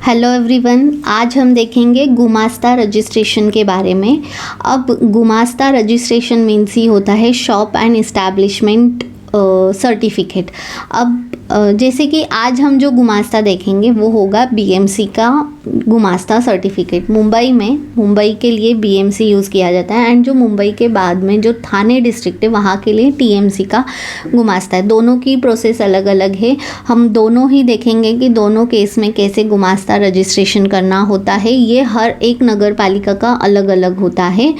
Hello everyone, आज हम देखेंगे गुमास्ता रजिस्ट्रेशन के बारे में। अब गुमास्ता रजिस्ट्रेशन मीन्स ही होता है शॉप एंड इस्टेब्लिशमेंट सर्टिफिकेट। अब जैसे कि आज हम जो गुमास्ता देखेंगे वो होगा बीएमसी का गुमास्ता सर्टिफिकेट। मुंबई के लिए बीएमसी यूज़ किया जाता है एंड जो मुंबई के बाद में जो थाने डिस्ट्रिक्ट है वहाँ के लिए टीएमसी का गुमास्ता है। दोनों की प्रोसेस अलग अलग है। हम दोनों ही देखेंगे कि दोनों केस में कैसे गुमास्ता रजिस्ट्रेशन करना होता है। ये हर एक नगर पालिका का अलग अलग होता है।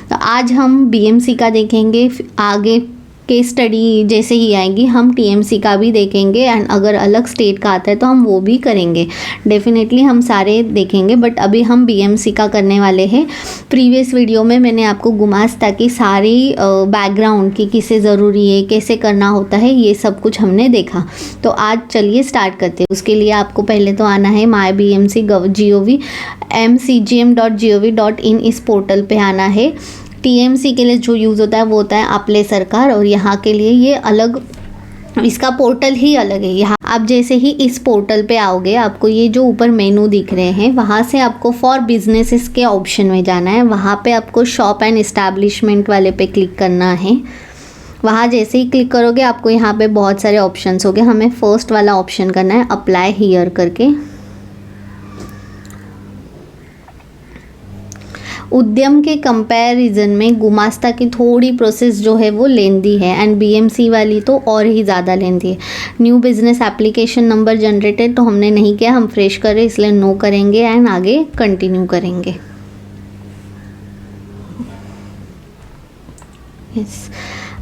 तो आज हम बीएमसी का देखेंगे, आगे केस स्टडी जैसे ही आएगी हम टीएमसी का भी देखेंगे एंड अगर अलग स्टेट का आता है तो हम वो भी करेंगे। डेफिनेटली हम सारे देखेंगे बट अभी हम बीएमसी का करने वाले हैं। प्रीवियस वीडियो में मैंने आपको गुमास्ता की सारी बैकग्राउंड की किसे ज़रूरी है, कैसे करना होता है, ये सब कुछ हमने देखा। तो आज चलिए स्टार्ट करते हैं। उसके लिए आपको पहले तो आना है mybmc.gov mcgm.gov.in इस पोर्टल पे आना है। टीएमसी के लिए जो यूज़ होता है वो होता है आपले सरकार, और यहाँ के लिए ये अलग, इसका पोर्टल ही अलग है। यहाँ आप जैसे ही इस पोर्टल पे आओगे आपको ये जो ऊपर मेनू दिख रहे हैं वहाँ से आपको फॉर बिजनेसेस के ऑप्शन में जाना है। वहाँ पे आपको शॉप एंड इस्टेब्लिशमेंट वाले पे क्लिक करना है। वहाँ जैसे ही क्लिक करोगे आपको यहाँ पे बहुत सारे ऑप्शंस होंगे। हमें फर्स्ट वाला ऑप्शन करना है अप्लाई हियर करके। उद्यम के कंपैरिजन में गुमास्ता की थोड़ी प्रोसेस जो है वो लेंदी है एंड बीएमसी वाली तो और ही ज़्यादा लेंदी है। New business application number generated तो हमने नहीं किया, हम फ्रेश करें इसलिए नो करेंगे एंड आगे कंटिन्यू करेंगे। यस,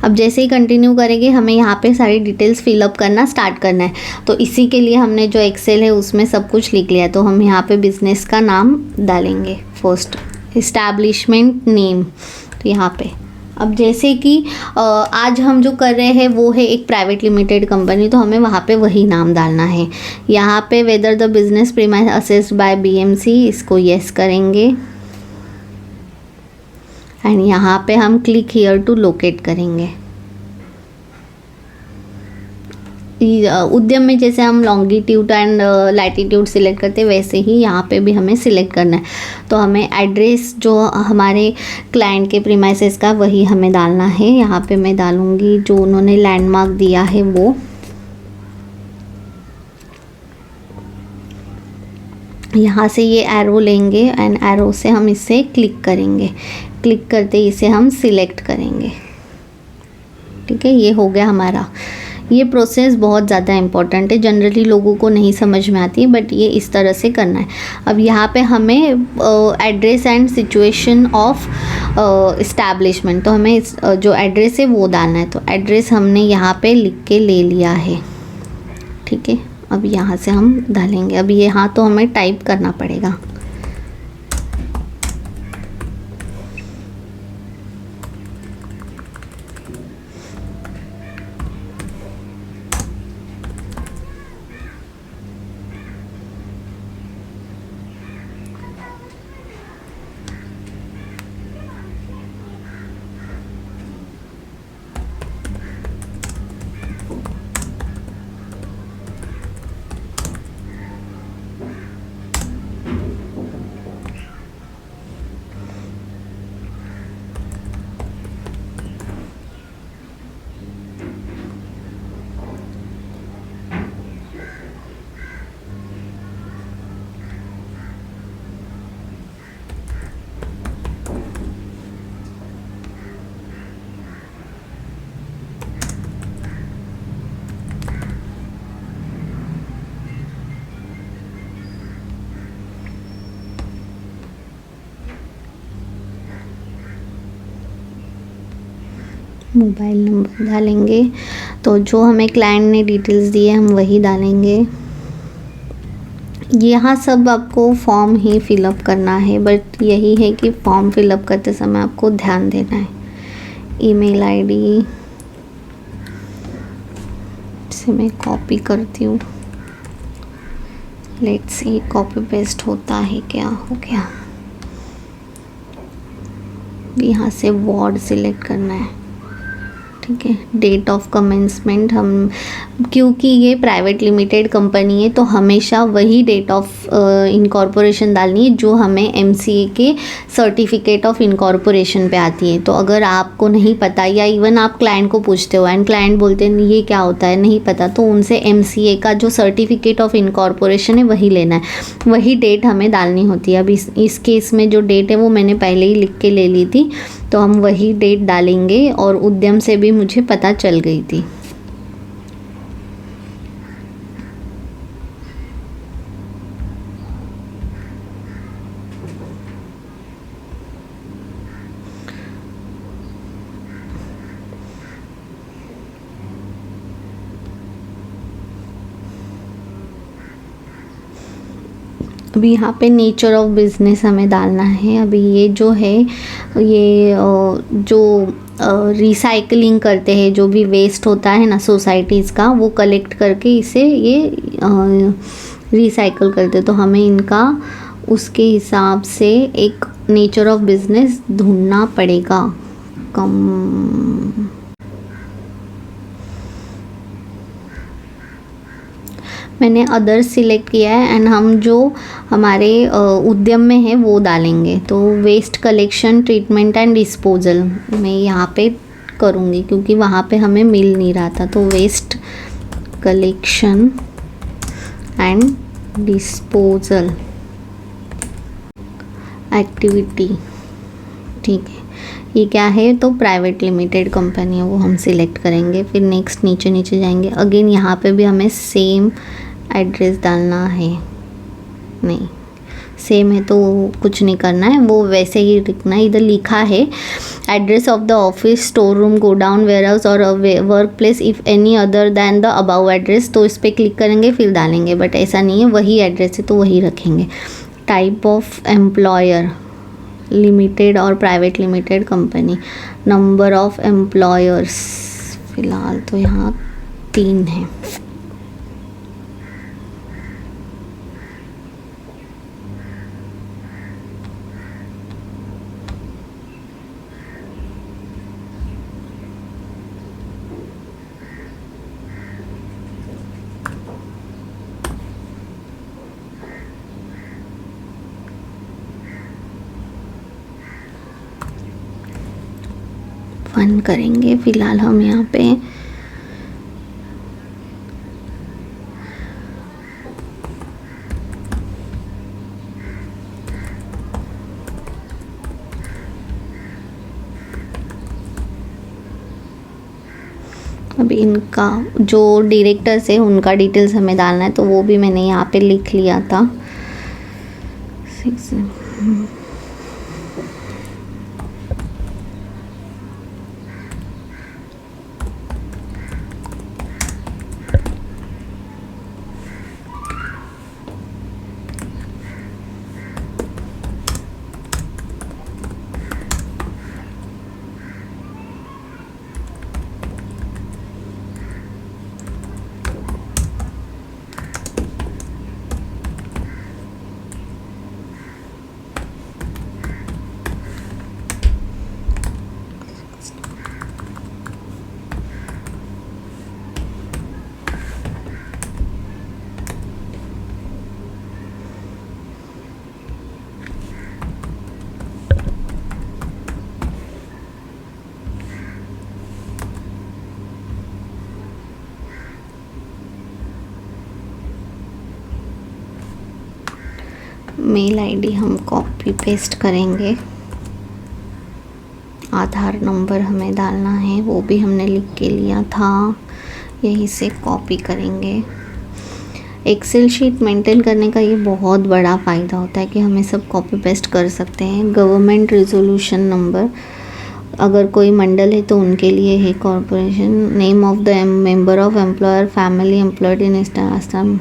अब जैसे ही कंटिन्यू करेंगे हमें यहाँ पे सारी डिटेल्स फिलअप करना स्टार्ट करना है। तो इसी के लिए हमने जो एक्सेल है उसमें सब कुछ लिख लिया है। तो हम यहाँ पे बिजनेस का नाम डालेंगे, फर्स्ट इस्टेब्लिशमेंट नेम। तो यहाँ पे अब जैसे कि आज हम जो कर रहे हैं वो है एक प्राइवेट लिमिटेड कंपनी, तो हमें वहाँ पे वही नाम डालना है। यहाँ पे whether the business premise assessed by BMC, इसको यस करेंगे एंड यहाँ पे हम क्लिक हियर टू लोकेट करेंगे। उद्यम में जैसे हम लॉन्गिट्यूड एंड लैटिट्यूड सिलेक्ट करते हैं वैसे ही यहाँ पे भी हमें सिलेक्ट करना है। तो हमें एड्रेस जो हमारे क्लाइंट के प्रीमाइसेस का वही हमें डालना है। यहाँ पे मैं डालूँगी जो उन्होंने लैंडमार्क दिया है वो। यहाँ से ये एरो लेंगे एंड एरो से हम इसे क्लिक करेंगे। क्लिक करते ही इसे हम सिलेक्ट करेंगे। ठीक है, ये हो गया हमारा। ये प्रोसेस बहुत ज़्यादा इम्पॉर्टेंट है, जनरली लोगों को नहीं समझ में आती है बट ये इस तरह से करना है। अब यहाँ पे हमें address and situation of establishment, तो हमें जो एड्रेस है वो डालना है। तो एड्रेस हमने यहाँ पे लिख के ले लिया है। ठीक है, अब यहाँ से हम डालेंगे। अब यहाँ तो हमें टाइप करना पड़ेगा। मोबाइल नंबर डालेंगे। तो जो हमें क्लाइंट ने डिटेल्स दी है हम वही डालेंगे। यहाँ सब आपको फॉर्म ही फिलअप करना है बट यही है कि फॉर्म फिलअप करते समय आपको ध्यान देना है। ईमेल आईडी से मैं कॉपी करती हूँ। लेट्स सी कॉपी पेस्ट होता है क्या। हो गया। यहाँ से वर्ड सिलेक्ट करना है। ठीक है। डेट ऑफ कमेंसमेंट हम, क्योंकि ये प्राइवेट लिमिटेड कंपनी है तो हमेशा वही डेट ऑफ इनकॉर्पोरेशन डालनी है जो हमें एमसीए के सर्टिफिकेट ऑफ इनकॉर्पोरेशन पे आती है। तो अगर आपको नहीं पता या इवन आप क्लाइंट को पूछते हो एंड क्लाइंट बोलते हैं ये क्या होता है नहीं पता, तो उनसे एमसीए का जो सर्टिफिकेट ऑफ इनकॉर्पोरेशन है वही लेना है, वही डेट हमें डालनी होती है। अब इस केस में जो डेट है वो मैंने पहले ही लिख के ले ली थी, तो हम वही डेट डालेंगे और उद्यम से भी मुझे पता चल गई थी। अभी यहाँ पे नेचर ऑफ बिजनेस हमें डालना है। अभी ये जो है ये जो रिसाइकलिंग करते हैं, जो भी वेस्ट होता है ना सोसाइटीज़ का, वो कलेक्ट करके इसे ये रिसाइकल करते, तो हमें इनका उसके हिसाब से एक नेचर ऑफ बिजनेस ढूंढना पड़ेगा। कम मैंने अदर्स सिलेक्ट किया है एंड हम जो हमारे उद्यम में है वो डालेंगे। तो waste collection, treatment and disposal मैं यहाँ पे करूँगी क्योंकि वहाँ पे हमें मिल नहीं रहा था। तो waste collection and disposal activity, ठीक है। ये क्या है, तो प्राइवेट लिमिटेड कंपनी है, वो हम सिलेक्ट करेंगे। फिर नेक्स्ट नीचे नीचे जाएंगे। अगेन यहाँ पे भी हमें सेम एड्रेस डालना है, नहीं सेम है तो कुछ नहीं करना है, वो वैसे ही लिखना है। इधर लिखा है address of the office, store room, godown, warehouse और work place if any other than the above address, तो इस पर क्लिक करेंगे फिर डालेंगे। बट ऐसा नहीं है, वही एड्रेस है तो वही रखेंगे। टाइप ऑफ एम्प्लॉयर, लिमिटेड और private limited company. Number of employers फ़िलहाल तो यहाँ 3 हैं। फन करेंगे फ़िलहाल हम यहाँ पे। अभी इनका जो डायरेक्टर्स है उनका डिटेल्स हमें डालना है, तो वो भी मैंने यहाँ पे लिख लिया था। मेल आईडी हम कॉपी पेस्ट करेंगे। आधार नंबर हमें डालना है, वो भी हमने लिख के लिया था, यहीं से कॉपी करेंगे। एक्सेल शीट मेंटेन करने का ये बहुत बड़ा फ़ायदा होता है कि हमें सब कॉपी पेस्ट कर सकते हैं। गवर्नमेंट रेजोल्यूशन नंबर, अगर कोई मंडल है तो उनके लिए है। Corporation name of the member of employer, family employed in Assam,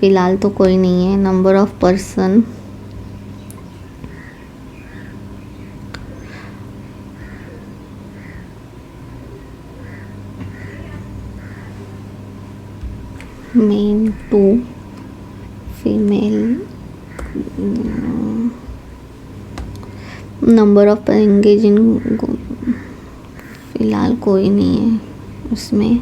फ़िलहाल तो कोई नहीं है। Number of person, main 2, female. Number of engage in फ़िलहाल कोई नहीं है उसमें।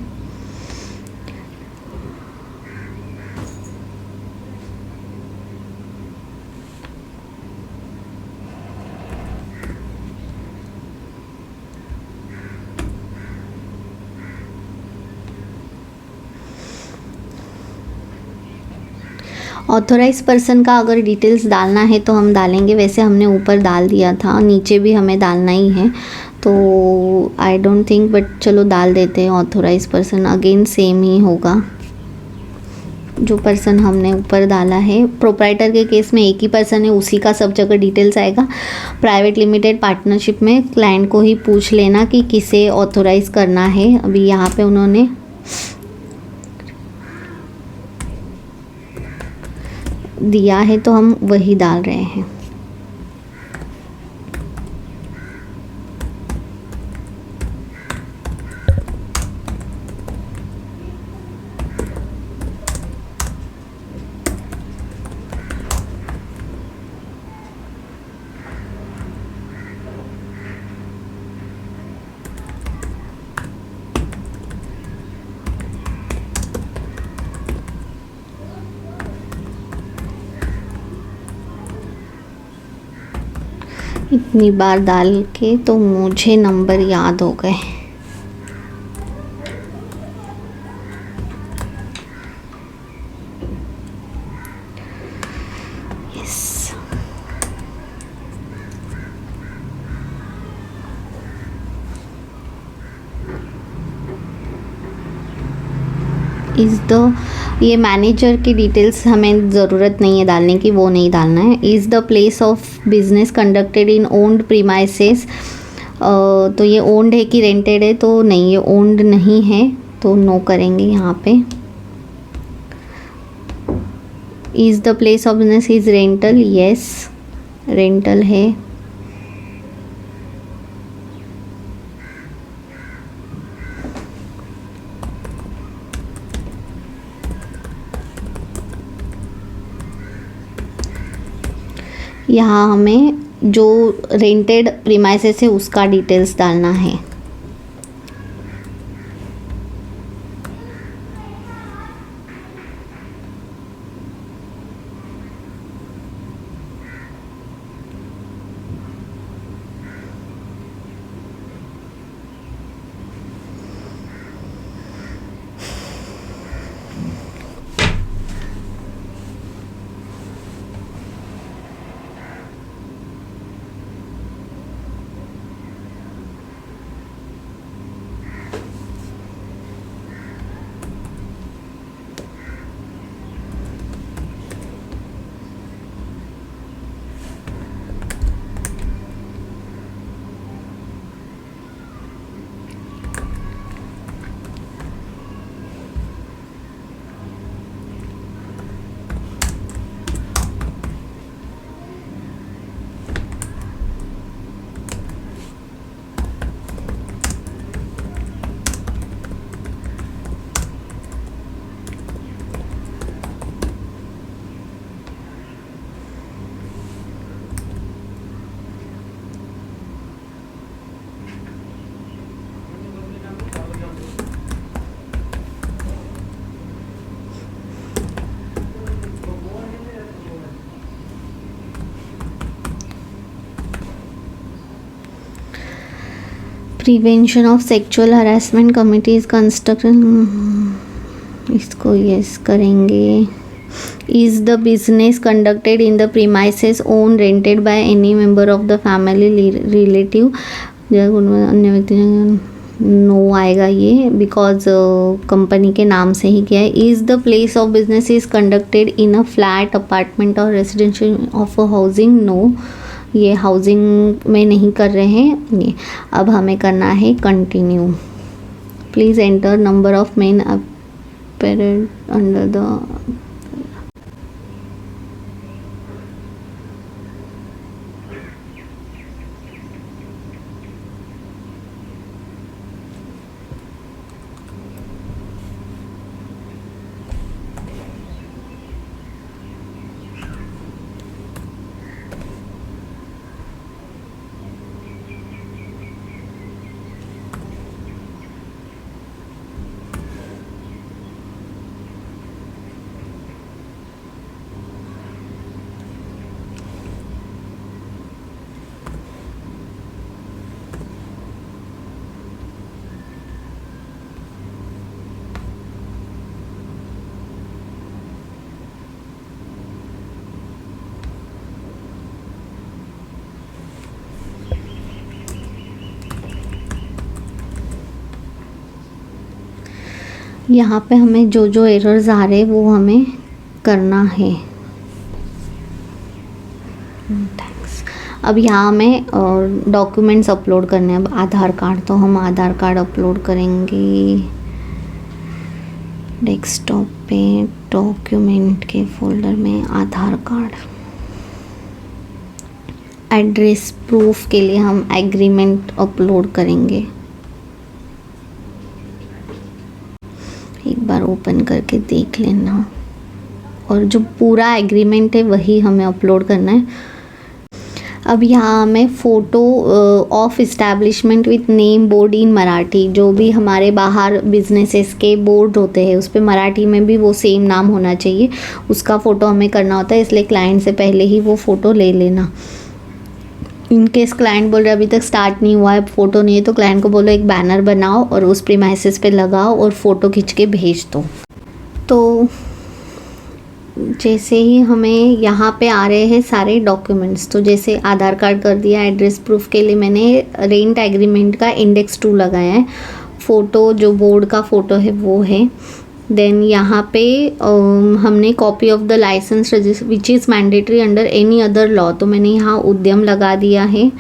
ऑथोराइज पर्सन का अगर डिटेल्स डालना है तो हम डालेंगे, वैसे हमने ऊपर डाल दिया था, नीचे भी हमें डालना ही है, तो आई डोंट थिंक, बट चलो डाल देते हैं। ऑथोराइज पर्सन अगेन सेम ही होगा जो पर्सन हमने ऊपर डाला है। प्रोप्राइटर के केस में एक ही पर्सन है, उसी का सब जगह डिटेल्स आएगा। प्राइवेट लिमिटेड पार्टनरशिप में क्लाइंट को ही पूछ लेना कि किसे ऑथोराइज करना है। अभी यहाँ पे उन्होंने दिया है तो हम वही डाल रहे हैं। इतनी बार डाल के तो मुझे नंबर याद हो गए। यस, इज़ द, ये मैनेजर की डिटेल्स हमें ज़रूरत नहीं है डालने की, वो नहीं डालना है। Is the place of business conducted in owned premises, तो ये ओन्ड है कि रेंटेड है, तो नहीं, ये ओन्ड नहीं है तो नो करेंगे यहाँ पे। Is the place of business is rental, yes rental है। यहाँ हमें जो रेंटेड प्रीमाइसेस है उसका डिटेल्स डालना है। Prevention of sexual harassment committees construction, इसको यस करेंगे। Is the business conducted in the premises own rented by any member of the family relative, अन्य व्यक्ति, नो आएगा ये, बिकॉज कंपनी के नाम से ही किया है। Is the place of business is conducted in a flat, apartment और residential of a housing, no, ये हाउसिंग में नहीं कर रहे हैं ये। अब हमें करना है continue. Please enter number of main apparent under the, यहाँ पे हमें जो जो एरर्स आ रहे वो हमें करना है। थैंक्स। अब यहाँ हमें डॉक्यूमेंट्स अपलोड करने हैं। अब आधार कार्ड, तो हम आधार कार्ड अपलोड करेंगे डेस्कटॉप पे, डॉक्यूमेंट के फोल्डर में आधार कार्ड। एड्रेस प्रूफ के लिए हम एग्रीमेंट अपलोड करेंगे। एक बार ओपन करके देख लेना, और जो पूरा एग्रीमेंट है वही हमें अपलोड करना है। अब यहाँ हमें photo of establishment with name board in Marathi, जो भी हमारे बाहर बिजनेसेस के बोर्ड होते हैं उस पर मराठी में भी वो सेम नाम होना चाहिए, उसका फ़ोटो हमें करना होता है। इसलिए क्लाइंट से पहले ही वो फ़ोटो ले लेना। इनकेस क्लाइंट बोल रहे अभी तक स्टार्ट नहीं हुआ है, फ़ोटो नहीं है, तो क्लाइंट को बोलो एक बैनर बनाओ और उस प्रीमाइसेस पे लगाओ और फ़ोटो खींच के भेज दो। तो जैसे ही हमें यहाँ पे आ रहे हैं सारे डॉक्यूमेंट्स, तो जैसे आधार कार्ड कर दिया, एड्रेस प्रूफ के लिए मैंने रेंट एग्रीमेंट का इंडेक्स 2 लगाया है, फ़ोटो जो बोर्ड का फ़ोटो है वो है। देन यहाँ पे हमने copy of the licence which is mandatory under any other law, तो मैंने यहाँ उद्यम लगा दिया है।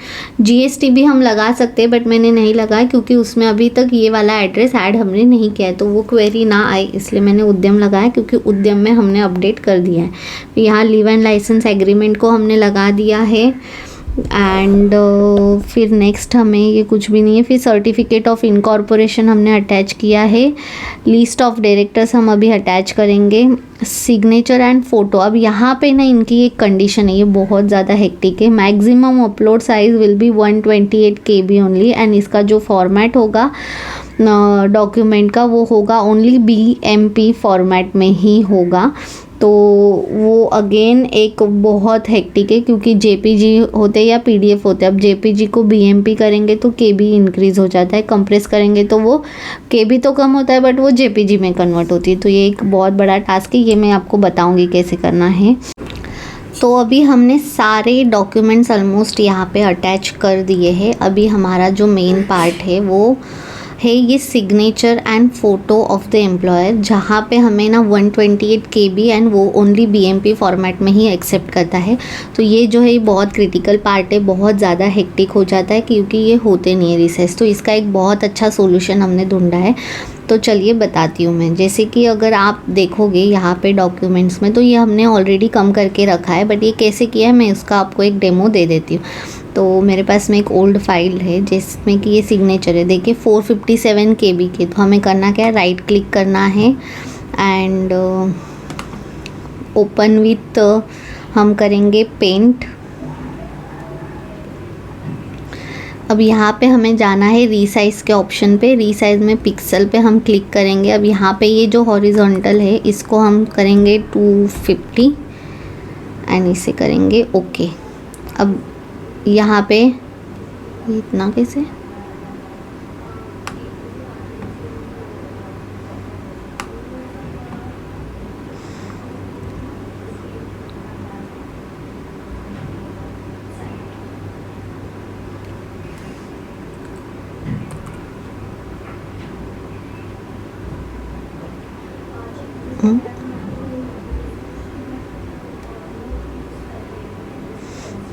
जीएसटी भी हम लगा सकते हैं बट मैंने नहीं लगाया क्योंकि उसमें अभी तक ये वाला एड्रेस ऐड हमने नहीं किया है, तो वो क्वेरी ना आए इसलिए मैंने उद्यम लगाया, क्योंकि उद्यम में हमने अपडेट कर दिया है। यहाँ लीव एंड लाइसेंस एग्रीमेंट को हमने लगा दिया है। एंड फिर नेक्स्ट हमें ये कुछ भी नहीं है। फिर सर्टिफिकेट ऑफ इनकॉर्पोरेशन हमने अटैच किया है। लिस्ट ऑफ डायरेक्टर्स हम अभी अटैच करेंगे। सिग्नेचर एंड फ़ोटो, अब यहाँ पे ना इनकी एक कंडीशन है, ये बहुत ज़्यादा हेक्टिक है। Maximum upload size will be 128 KB only, and इसका जो फॉर्मेट होगा डॉक्यूमेंट का वो होगा ओनली BMP फॉर्मेट में ही होगा। तो वो अगेन एक बहुत हेक्टिक है, क्योंकि JPG होते हैं या PDF होते हैं। अब JPG को BMP करेंगे तो KB इंक्रीज़ हो जाता है, कंप्रेस करेंगे तो वो KB तो कम होता है बट वो JPG में कन्वर्ट होती है। तो ये एक बहुत बड़ा टास्क है, ये मैं आपको बताऊंगी कैसे करना है। तो अभी हमने सारे डॉक्यूमेंट्स ऑलमोस्ट यहाँ पे अटैच कर दिए हैं। अभी हमारा जो मेन पार्ट है वो है ये signature and photo of the employer, जहाँ पे हमें ना 128 KB एंड वो ओनली BMP फॉर्मेट में ही एक्सेप्ट करता है। तो ये जो है ये बहुत क्रिटिकल पार्ट है, बहुत ज़्यादा हेक्टिक हो जाता है क्योंकि ये होते नहीं है रिसेस। तो इसका एक बहुत अच्छा सोल्यूशन हमने ढूंढा है। तो चलिए बताती हूँ मैं। जैसे कि अगर आप देखोगे यहाँ पे डॉक्यूमेंट्स में, तो ये हमने ऑलरेडी कम करके रखा है, बट ये कैसे किया है मैं उसका आपको एक डेमो दे देती हूँ। तो मेरे पास में एक ओल्ड फाइल है जिसमें कि ये सिग्नेचर है, देखिए 457 KB के। तो हमें करना क्या है, राइट क्लिक करना है एंड ओपन विथ हम करेंगे पेंट। अब यहाँ पे हमें जाना है रीसाइज़ के ऑप्शन पे। रीसाइज़ में पिक्सल पे हम क्लिक करेंगे। अब यहाँ पे ये जो हॉरिजॉन्टल है इसको हम करेंगे 250 एंड इसे करेंगे ओके। अब यहाँ पे इतना कैसे,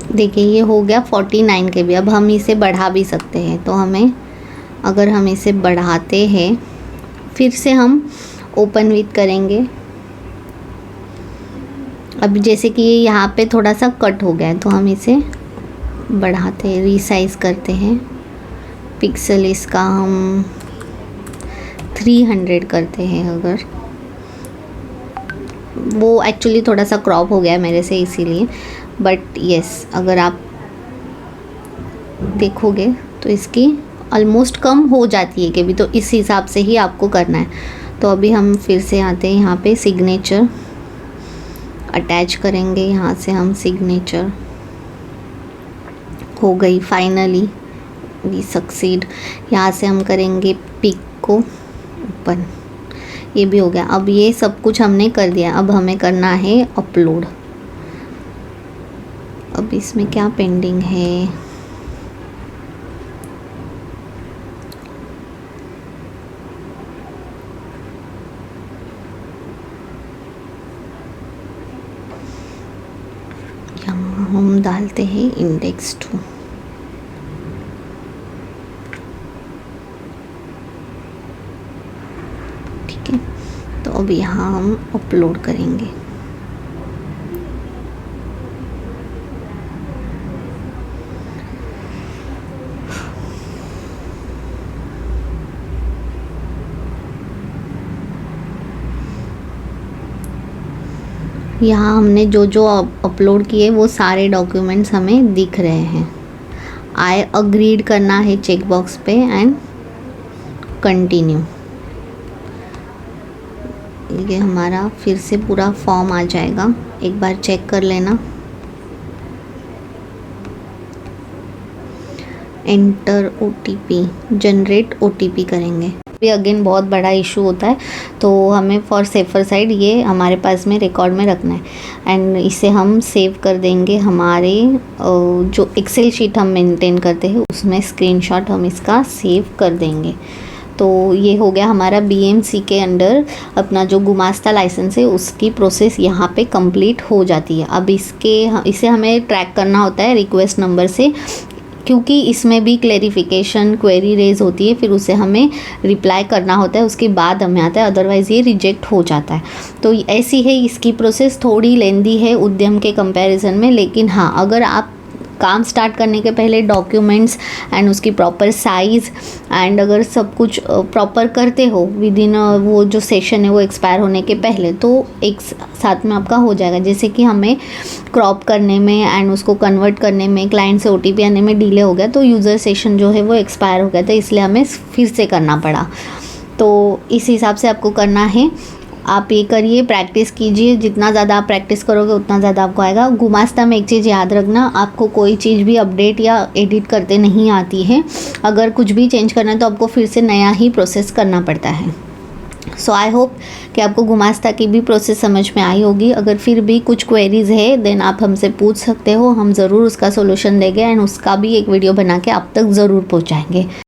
देखिए ये हो गया 49 KB। अब हम इसे बढ़ा भी सकते हैं, तो हमें अगर हम इसे बढ़ाते हैं फिर से हम ओपन विथ करेंगे। अब जैसे कि ये यहाँ पे थोड़ा सा कट हो गया है तो हम इसे बढ़ाते हैं, रीसाइज़ करते हैं। पिक्सल इसका हम 300 करते हैं। अगर वो एक्चुअली थोड़ा सा क्रॉप हो गया मेरे से इसीलिए, बट यस अगर आप देखोगे तो इसकी ऑलमोस्ट कम हो जाती है कि भी, तो इस हिसाब से ही आपको करना है। तो अभी हम फिर से आते हैं यहाँ पे, सिग्नेचर अटैच करेंगे। यहाँ से हम सिग्नेचर हो गई फाइनली, वी सक्सीड। यहाँ से हम करेंगे पिक को ओपन, ये भी हो गया। अब ये सब कुछ हमने कर दिया, अब हमें करना है अपलोड। अब इसमें क्या पेंडिंग है, डालते हैं इंडेक्स 2। ठीक है, तो अब यहाँ हम अपलोड करेंगे। यहाँ हमने जो जो अपलोड किए वो सारे डॉक्यूमेंट्स हमें दिख रहे हैं। आई अग्रीड करना है चेक बॉक्स पे एंड कंटिन्यू। ये हमारा फिर से पूरा फॉर्म आ जाएगा, एक बार चेक कर लेना। एंटर OTP, जनरेट OTP करेंगे। भी अगेन बहुत बड़ा इशू होता है, तो हमें फॉर सेफर साइड ये हमारे पास में रिकॉर्ड में रखना है एंड इसे हम सेव कर देंगे। हमारे जो एक्सेल शीट हम मेंटेन करते हैं उसमें स्क्रीनशॉट हम इसका सेव कर देंगे। तो ये हो गया हमारा BMC के अंडर अपना जो गुमास्ता लाइसेंस है उसकी प्रोसेस यहाँ पे कंप्लीट हो जाती है। अब इसे हमें ट्रैक करना होता है रिक्वेस्ट नंबर से, क्योंकि इसमें भी क्लेरिफिकेशन क्वेरी रेज होती है, फिर उसे हमें रिप्लाई करना होता है, उसके बाद हमें आता है, अदरवाइज़ ये रिजेक्ट हो जाता है। तो ऐसी है इसकी प्रोसेस, थोड़ी लेंदी है उद्यम के कंपैरिजन में, लेकिन हाँ अगर आप काम स्टार्ट करने के पहले डॉक्यूमेंट्स एंड उसकी प्रॉपर साइज़ एंड अगर सब कुछ प्रॉपर करते हो विद इन वो जो सेशन है वो एक्सपायर होने के पहले, तो एक साथ में आपका हो जाएगा। जैसे कि हमें क्रॉप करने में एंड उसको कन्वर्ट करने में, क्लाइंट से OTP आने में डिले हो गया, तो यूज़र सेशन जो है वो एक्सपायर हो गया था, इसलिए हमें फिर से करना पड़ा। तो इस हिसाब से आपको करना है। आप ये करिए, प्रैक्टिस कीजिए, जितना ज़्यादा आप प्रैक्टिस करोगे उतना ज़्यादा आपको आएगा। गुमास्ता में एक चीज़ याद रखना, आपको कोई चीज़ भी अपडेट या एडिट करते नहीं आती है। अगर कुछ भी चेंज करना है तो आपको फिर से नया ही प्रोसेस करना पड़ता है। सो आई होप कि आपको गुमास्ता की भी प्रोसेस समझ में आई होगी। अगर फिर भी कुछ क्वेरीज़ है देन आप हमसे पूछ सकते हो, हम ज़रूर उसका सोल्यूशन देंगे एंड उसका भी एक वीडियो बना के आप तक ज़रूर पहुँचाएँगे।